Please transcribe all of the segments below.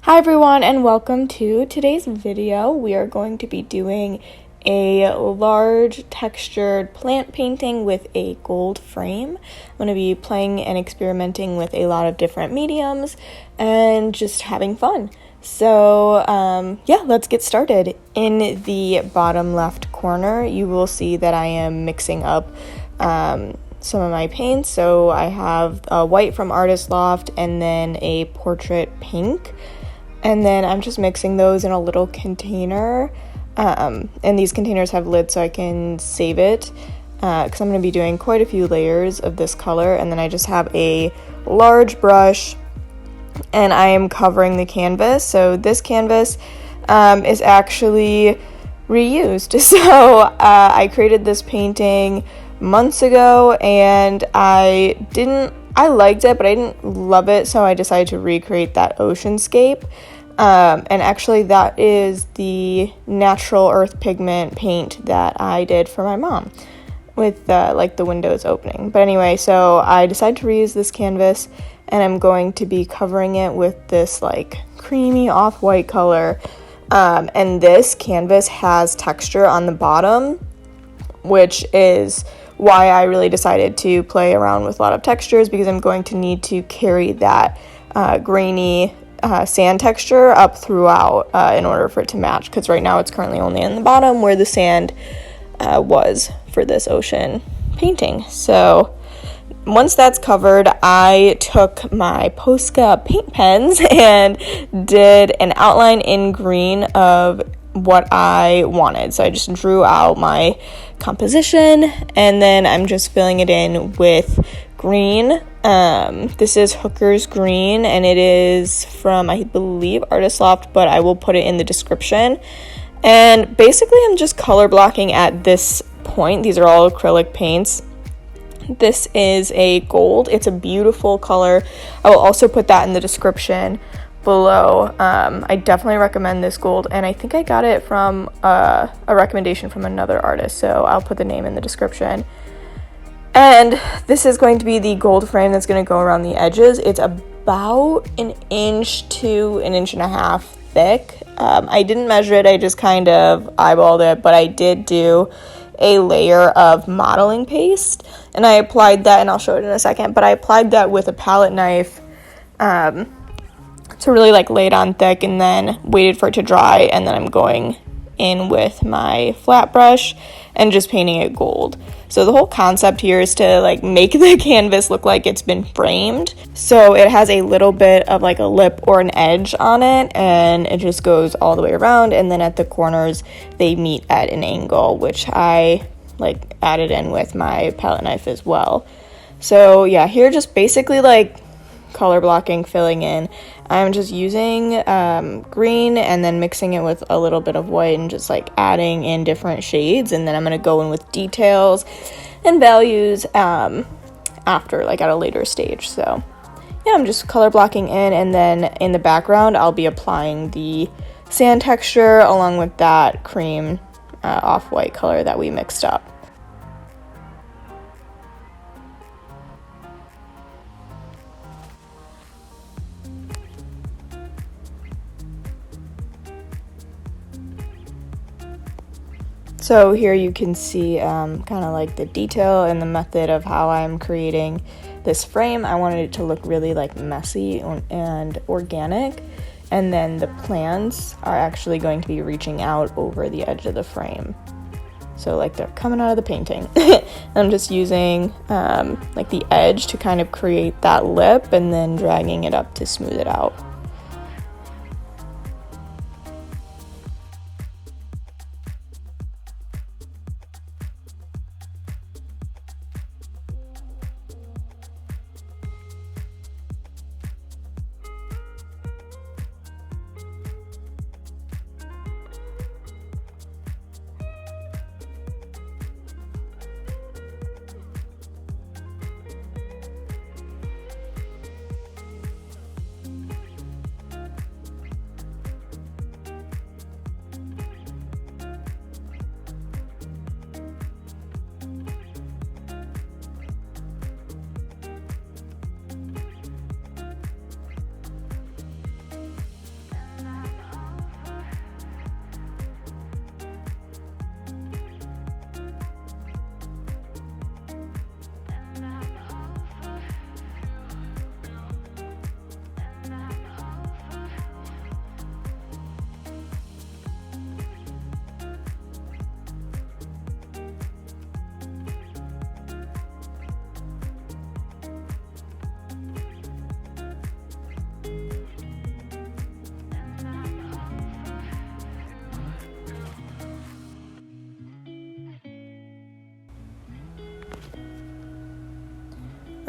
Hi everyone and welcome to today's video. We are going to be doing a large textured plant painting with a gold frame. I'm going to be playing and experimenting with a lot of different mediums and just having fun. So yeah, let's get started. In the bottom left corner, you will see that I am mixing up some of my paints. So I have a white from Loft and then a portrait pink. And then I'm just mixing those in a little container. And these containers have lids so I can save it because I'm going to be doing quite a few layers of this color. And then I just have a large brush and I am covering the canvas. So this canvas is actually reused. So I created this painting months ago and I liked it, but I didn't love it, so I decided to recreate that oceanscape. And actually that is the natural earth pigment paint that I did for my mom with like the windows opening. But anyway, so I decided to reuse this canvas and I'm going to be covering it with this like creamy off-white color. And this canvas has texture on the bottom, which is why I really decided to play around with a lot of textures, because I'm going to need to carry that grainy sand texture up throughout in order for it to match, because right now it's currently only in the bottom where the sand was for this ocean painting. So once that's covered, I took my Posca paint pens and did an outline in green of what I wanted. So I just drew out my composition and then I'm just filling it in with green. This is Hooker's Green and it is from, I believe, Loft, but I will put it in the description. And basically I'm just color blocking at this point. These are all acrylic paints. This is a gold. It's a beautiful color. I will also put that in the description below. I definitely recommend this gold, and I think I got it from a recommendation from another artist, so I'll put the name in the description. And this is going to be the gold frame that's going to go around the edges. It's about 1 inch to 1.5 inches thick. I didn't measure it, I just kind of eyeballed it, but I did do a layer of modeling paste and I applied that, and I'll show it in a second, but I applied that with a palette knife to really like lay it on thick, and then waited for it to dry, and then I'm going in with my flat brush and just painting it gold. So the whole concept here is to like make the canvas look like it's been framed, so it has a little bit of like a lip or an edge on it, and it just goes all the way around, and then at the corners they meet at an angle, which I like added in with my palette knife as well. So yeah, here just basically like color blocking, filling in. I'm just using green and then mixing it with a little bit of white and just like adding in different shades, and then I'm going to go in with details and values after, like at a later stage. So yeah, I'm just color blocking in, and then in the background I'll be applying the sand texture along with that cream off-white color that we mixed up. So here you can see kind of like the detail and the method of how I'm creating this frame. I wanted it to look really like messy and organic, and then the plants are actually going to be reaching out over the edge of the frame. So like they're coming out of the painting. I'm just using like the edge to kind of create that lip and then dragging it up to smooth it out.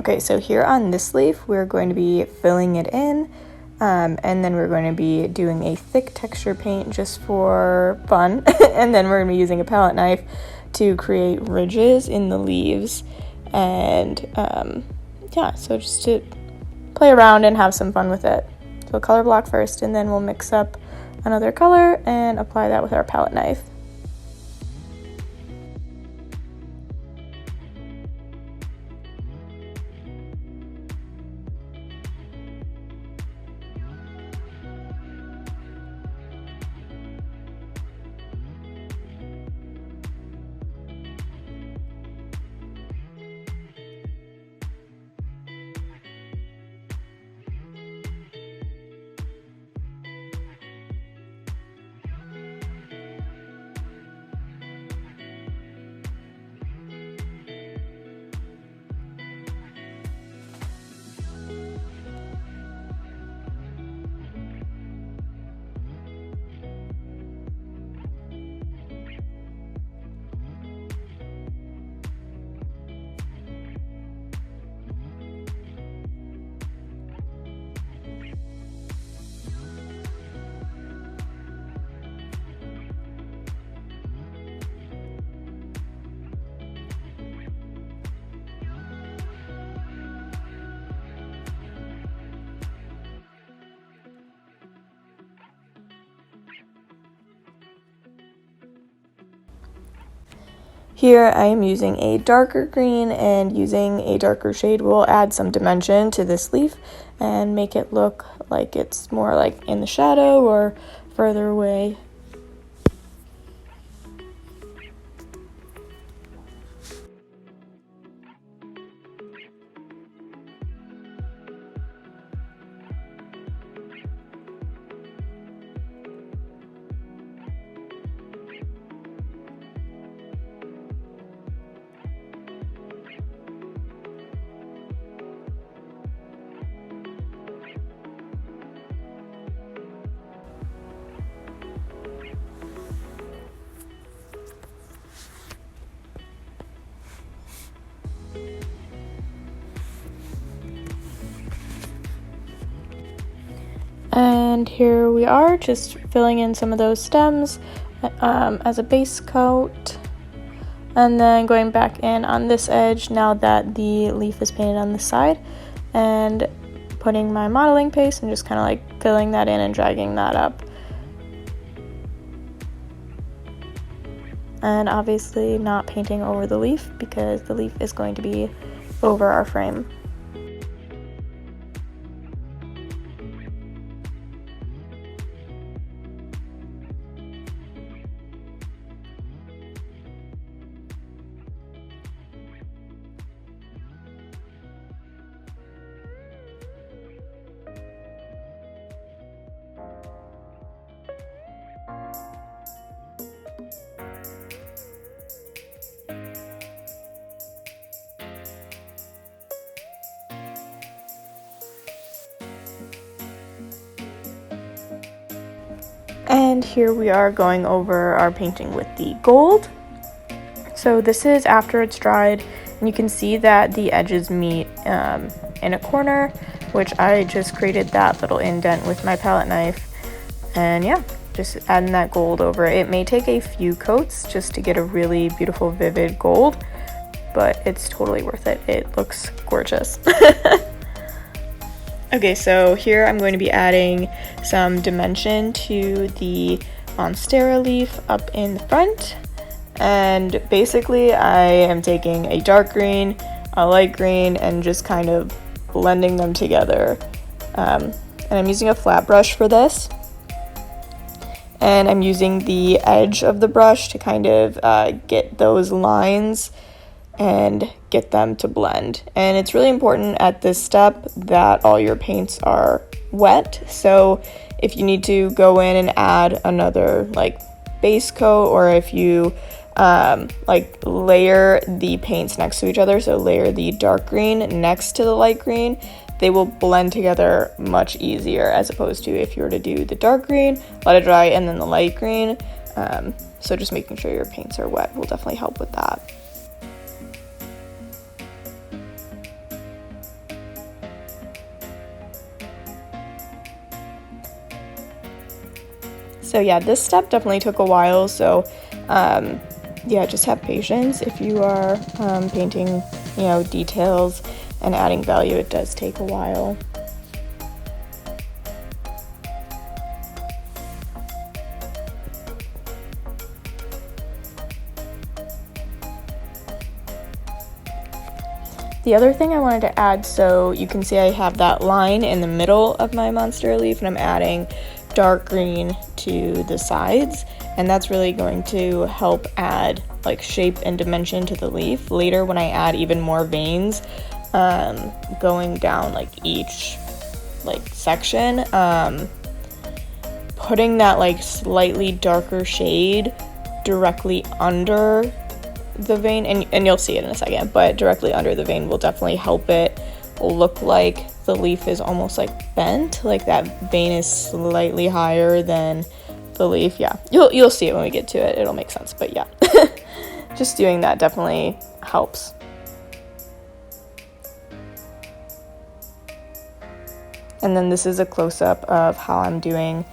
Okay, so here on this leaf, we're going to be filling it in, and then we're going to be doing a thick texture paint just for fun, and then we're going to be using a palette knife to create ridges in the leaves, and yeah, so just to play around and have some fun with it. So color block first, and then we'll mix up another color and apply that with our palette knife. Here I am using a darker green, and using a darker shade will add some dimension to this leaf and make it look like it's more like in the shadow or further away. And here we are, just filling in some of those stems as a base coat, and then going back in on this edge now that the leaf is painted on the side, and putting my modeling paste and just kind of like filling that in and dragging that up. And obviously not painting over the leaf because the leaf is going to be over our frame. And here we are going over our painting with the gold. So this is after it's dried, and you can see that the edges meet in a corner, which I just created that little indent with my palette knife. And yeah, just adding that gold over it. It may take a few coats just to get a really beautiful vivid gold, but it's totally worth it. It looks gorgeous. Okay, so here I'm going to be adding some dimension to the Monstera leaf up in the front. And basically I am taking a dark green, a light green, and just kind of blending them together. And I'm using a flat brush for this. And I'm using the edge of the brush to kind of get those lines and get them to blend. And it's really important at this step that all your paints are wet. So if you need to go in and add another like base coat, or if you like layer the paints next to each other, so layer the dark green next to the light green, they will blend together much easier, as opposed to if you were to do the dark green, let it dry, and then the light green. So just making sure your paints are wet will definitely help with that. So yeah, this step definitely took a while, so yeah, just have patience. If you are painting, you know, details and adding value, it does take a while. The other thing I wanted to add, so you can see I have that line in the middle of my monster leaf, and I'm adding dark green to the sides, and that's really going to help add like shape and dimension to the leaf. Later when I add even more veins going down like each like section, putting that like slightly darker shade directly under the vein, and you'll see it in a second, but directly under the vein will definitely help it look like the leaf is almost like bent, like that vein is slightly higher than the leaf. Yeah, you'll see it when we get to it, it'll make sense, but yeah. Just doing that definitely helps. And then this is a close-up of how I'm doing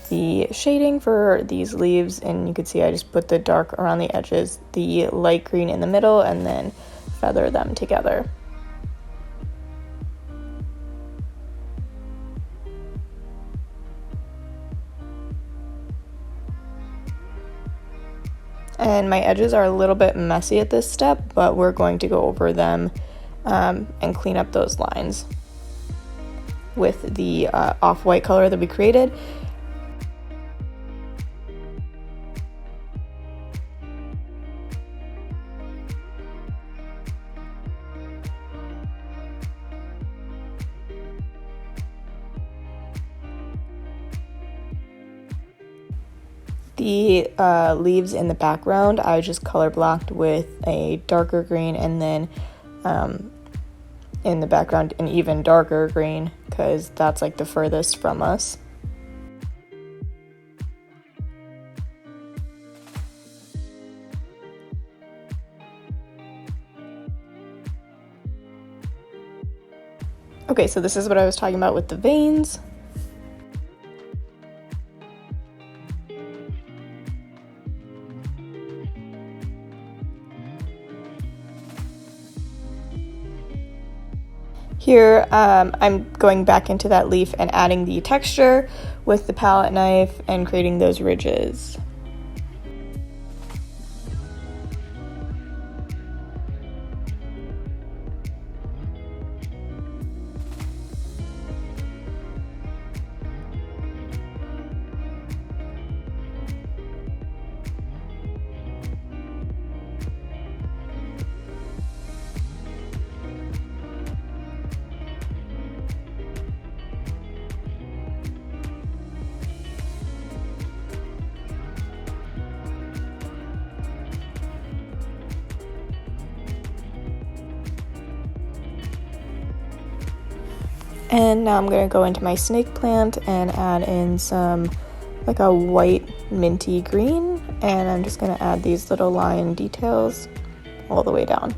the shading for these leaves, and you can see I just put the dark around the edges, the light green in the middle, and then feather them together. And my edges are a little bit messy at this step, but we're going to go over them and clean up those lines with the off-white color that we created. The leaves in the background, I just color blocked with a darker green, and then in the background an even darker green, because that's like the furthest from us. Okay, so this is what I was talking about with the veins. Here, I'm going back into that leaf and adding the texture with the palette knife and creating those ridges. And now I'm going to go into my snake plant and add in some like a white minty green, and I'm just going to add these little line details all the way down.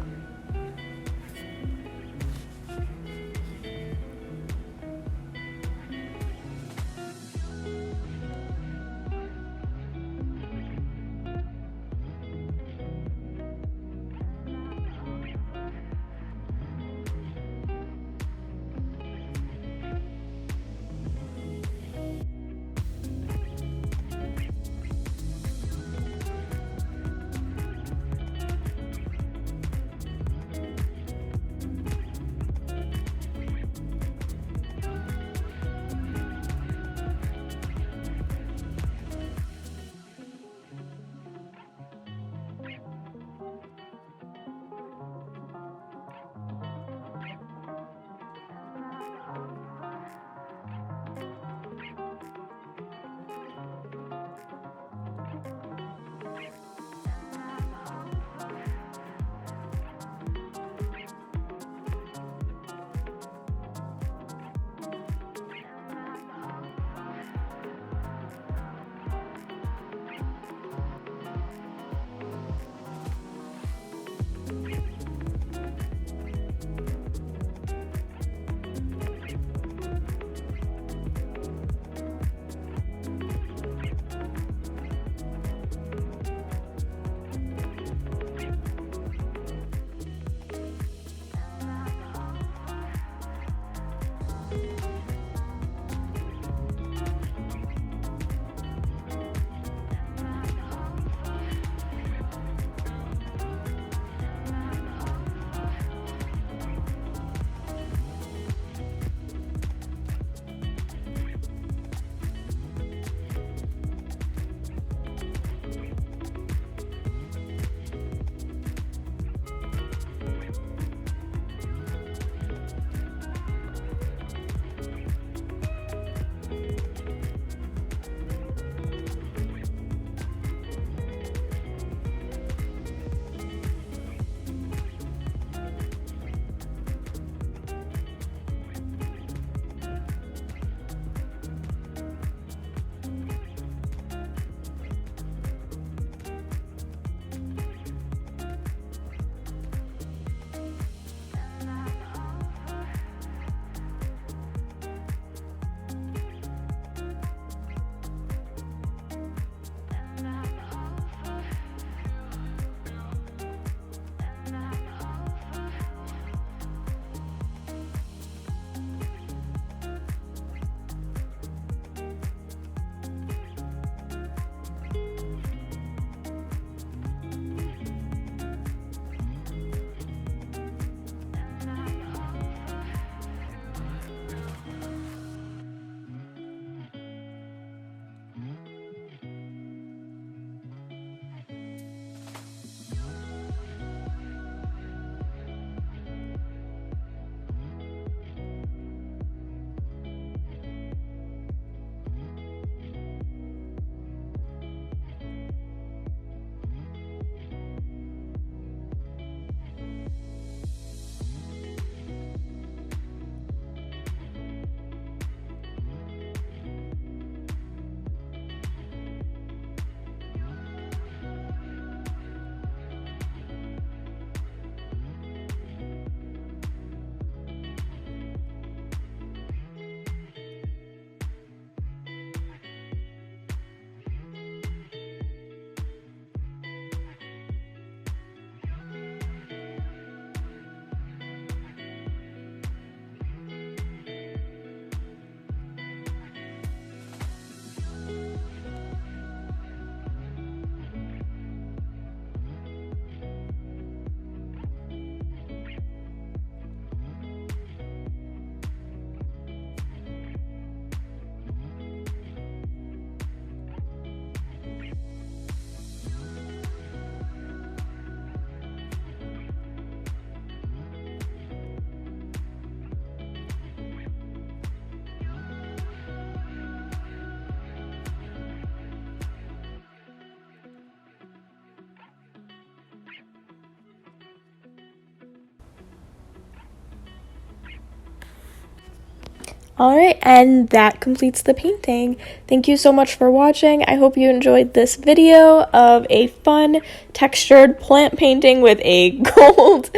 Alright, and that completes the painting. Thank you so much for watching. I hope you enjoyed this video of a fun textured plant painting with a gold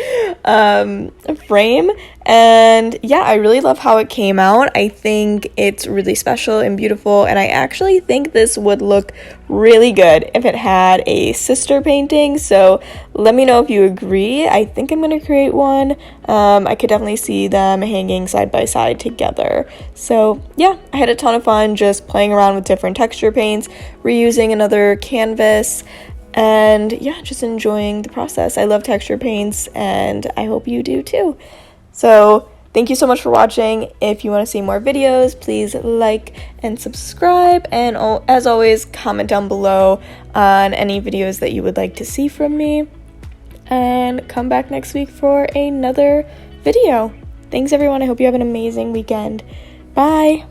frame. And yeah, I really love how it came out. I think it's really special and beautiful, and I actually think this would look really good if it had a sister painting. So let me know if you agree. I think I'm going to create one. I could definitely see them hanging side by side together. So yeah, I had a ton of fun just playing around with different texture paints, reusing another canvas, and yeah, just enjoying the process. I love texture paints, and I hope you do too. So thank you so much for watching. If you want to see more videos, please like and subscribe, and as always, comment down below on any videos that you would like to see from me, and come back next week for another video. Thanks everyone. I hope you have an amazing weekend. Bye.